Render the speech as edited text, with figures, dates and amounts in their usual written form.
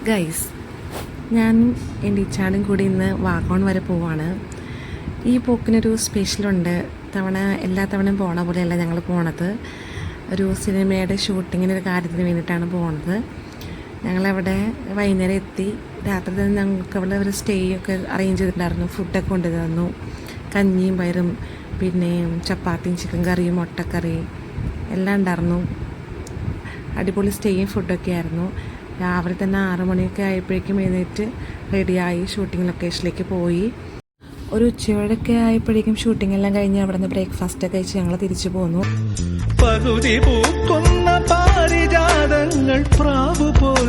Guys, ഞാൻ എൻ്റെ ഇച്ചാടും കൂടി ഇന്ന് വാഗോൺ വരെ പോവാണ്. ഈ പോക്കിനൊരു സ്പെഷ്യലുണ്ട്. എല്ലാ തവണയും പോണ പോലെയല്ല ഞങ്ങൾ പോണത്. ഒരു സിനിമയുടെ ഷൂട്ടിങ്ങിനൊരു കാര്യത്തിന് വേണ്ടിയിട്ടാണ് പോണത്. ഞങ്ങളവിടെ വൈകുന്നേരം എത്തി. രാത്രി തന്നെ ഞങ്ങൾക്ക് അവിടെ ഒരു സ്റ്റേ ഒക്കെ അറേഞ്ച് ചെയ്തിട്ടുണ്ടായിരുന്നു. ഫുഡൊക്കെ കൊണ്ടുതന്നു. കഞ്ഞിയും പയറും പിന്നെ ചപ്പാത്തിയും ചിക്കൻ കറിയും മുട്ടക്കറി എല്ലാം ഉണ്ടായിരുന്നു. അടിപൊളി സ്റ്റേയും ഫുഡൊക്കെ ആയിരുന്നു. രാവിലെ തന്നെ 6 മണിയൊക്കെ ആയപ്പോഴേക്കും എഴുന്നേറ്റ് റെഡിയായി ഷൂട്ടിംഗ് ലൊക്കേഷനിലേക്ക് പോയി. ഒരു ഉച്ചയോടൊക്കെ ആയപ്പോഴേക്കും ഷൂട്ടിംഗ് എല്ലാം കഴിഞ്ഞ് അവിടെ നിന്ന് ബ്രേക്ക്ഫാസ്റ്റ് ഒക്കെ കഴിച്ച് ഞങ്ങൾ തിരിച്ചു പോന്നു. പകുതി പൂക്കുന്ന പാരിജാതങ്ങൾ പ്രാവുപോൽ